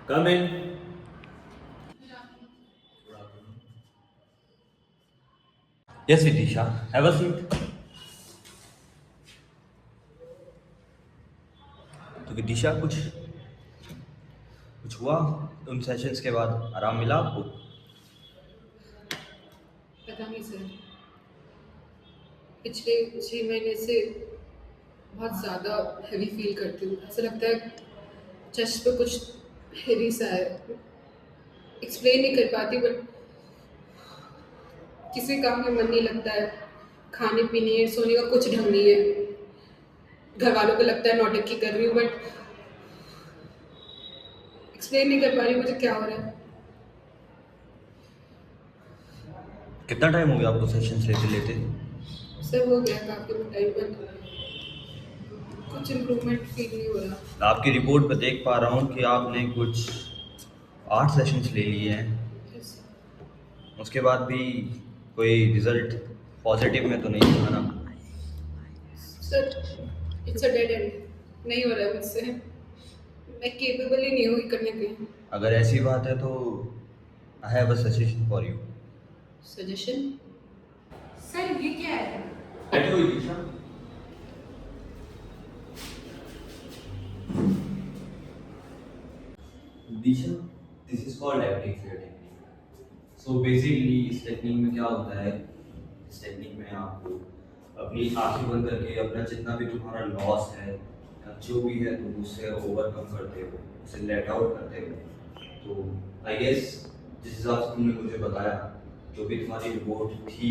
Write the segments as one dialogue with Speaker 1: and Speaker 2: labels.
Speaker 1: Come in. Yes, Vidisha. Have a seat. तो विदिशा कुछ कुछ हुआ उन सेशंस के बाद? आराम मिला आपको?
Speaker 2: पता नहीं सर, पिछले 6 महीने से बहुत ज़्यादा हैवी फील करती हूँ। ऐसा लगता है चेस्ट पे कुछ हैवी सा है। एक्सप्लेन नहीं कर पाती, बट किसी काम में मन नहीं लगता है। खाने पीने सोने का कुछ ढंग नहीं है। घर वालों को लगता है नौटंकी कर रही हूँ, बट एक्सप्लेन नहीं कर पा रही मुझे क्या हो रहा है।
Speaker 1: कितना टाइम हो गया आपको सेशंस लेते लेते?
Speaker 2: सर हो गया काफ़ी टाइम, बट कुछ इम्प्रूवमेंट फील नहीं हो रहा।
Speaker 1: आपकी रिपोर्ट पर देख पा रहा हूँ कि आपने कुछ 8 सेशंस ले लिए हैं।
Speaker 2: Yes,
Speaker 1: उसके बाद भी कोई रिजल्ट पॉजिटिव में तो नहीं था ना?
Speaker 2: Sir it's a dead and. नहीं हो रहा है मुझसे। मैं केपेबल ही नहीं हुई करने की।
Speaker 1: अगर ऐसी बात है तो I have a suggestion for you.
Speaker 2: Suggestion?
Speaker 3: Sir ये क्या है?
Speaker 1: बैठो Vidisha. Vidisha, this is called active fair technique. So basically इस टेक्निक में क्या होता है, इस टेक्निक में आपको अपनी आंखें बंद करके अपना जितना भी तुम्हारा लॉस है या जो भी है तुम उससे ओवरकम करते हो, उसे लेट आउट करते हो। तो आई गेस जिस हिसाब से तुमने मुझे बताया, जो भी तुम्हारी रिपोर्ट थी,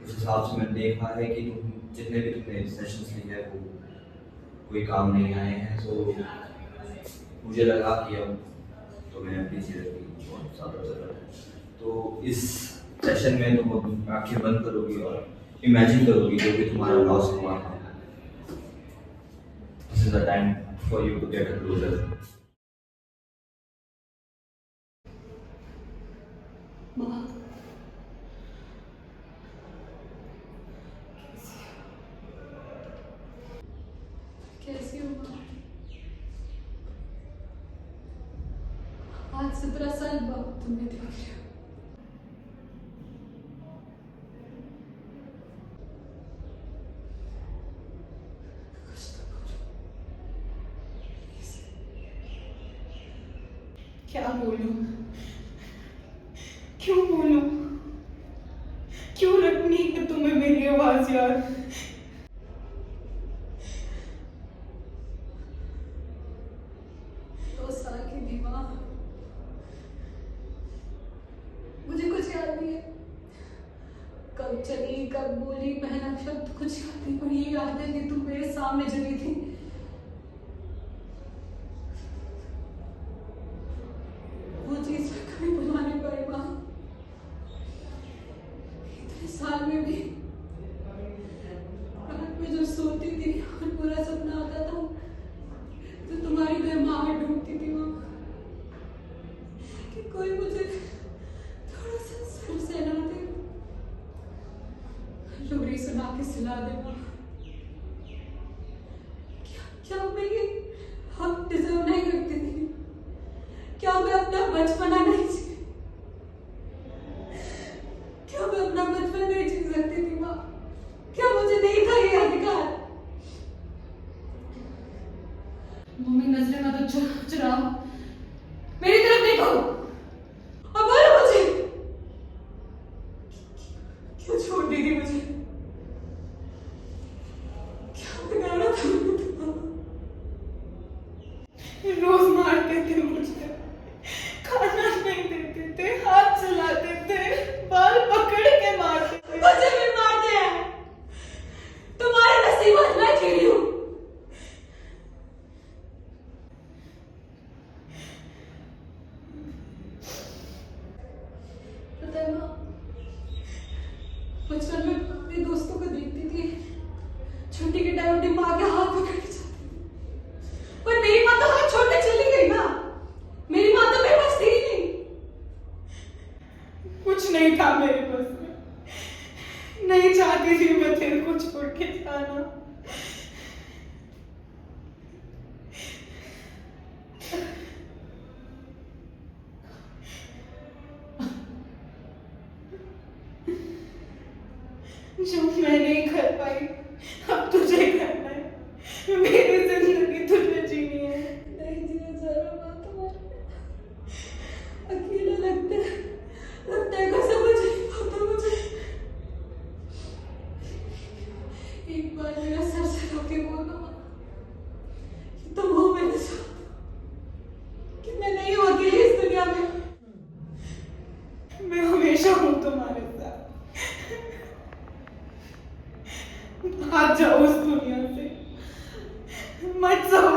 Speaker 1: उस हिसाब से मैंने देखा है कि तुम जितने भी तुमने सेशंस लिए हैं वो कोई काम नहीं आए हैं। सो मुझे लगा कि अब तुम्हें अपनी सेहत की बहुत ज़्यादा ज़रूरत है। तो इस सेशन में तुम अपनी आंखें बंद करोगी और इमेजिन करोगी जो भी तुम्हारा लॉस हुआ है। This is the time for you to get a closure.
Speaker 2: माँ, कैसी हो माँ? आज 17 साल बाद तुम्हें देख रही हूँ। कुछ तो बोलो।
Speaker 3: क्या बोलूं? क्यों बोलूं? क्यों रखनी है तुम्हें मेरी आवाज यार?
Speaker 2: 2 साल की थी माँ। मुझे कुछ याद नहीं है। कब चली, कब बोली पहला शब्द कुछ याद नहीं, पर ये याद है कि तुम मेरे सामने जमी थी। वो चीज मैं कभी भुला नहीं पाई माँ। इतने साल में भी रात में जो सोती थी और पूरा सपना आता था, तो तुम्हारी गर्माहट ढूंढती थी माँ, कि कोई मुझे थोड़ा सा सर सहला दे, लोरी सुना के सुला दे माँ, क्या मैं अपना बचपना नहीं जी क्या मैं अपना बचपन नहीं जी सकती थी माँ? क्या मुझे नहीं था ये अधिकार?
Speaker 3: मम्मी नजरें मत चुराओ, मेरी तरफ देखो।
Speaker 2: अब बोलो मुझे, क्यों छोड़ दी थी मुझे? क्या बिगाड़ा था मैंने तुम्हारा?
Speaker 3: रोज मारते थे मुझे, खाना नहीं देते थे, हाथ चलाते थे, बाल पकड़ के मारते थे।
Speaker 2: मुझे भी मारते हैं, तुम्हारे नसीब मैं खेली हूँ। पता है माँ, बचपन में अपने दोस्तों को देखती थी, छुट्टी के टाइम अपनी माँ के हाथ पकड़ के जाती थी। पर मेरी माँ तो हमें छोड़ के चली गई ना, मेरी माँ तो मेरे पास थी ही नहीं।
Speaker 3: कुछ नहीं था मेरे बस में, नहीं चाहती थी मैं तेरे को छोड़ के जाना। जो मैं नहीं कर पाई, अब तुझे करना है। मेरी जिंदगी तुझे जीनी है।
Speaker 2: नहीं जिया जा रहा माँ तुम्हारे, अकेला लगता है को समझ नहीं पाता मुझे। एक बार मेरा सर से रोके बोलो माँ कि तुम हो मेरे साथ, कि मैं नहीं हूँ अकेली इस दुनिया में।
Speaker 3: मैं हमेशा हूँ तुम्हारे साथ। भाग जाओ उस दुनिया से, मत जाओ।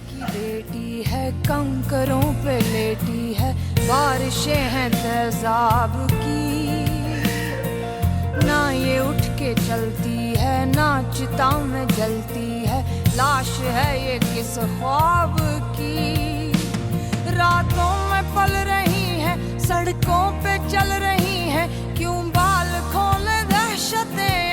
Speaker 4: की बेटी है, कंकरों पे लेटी है, बारिशें हैं तेजाब की। ना ये उठ के चलती है, ना चिता में जलती है, लाश है ये किस ख्वाब की। रातों में पल रही है, सड़कों पे चल रही है, क्यों बाल खोले दहशतें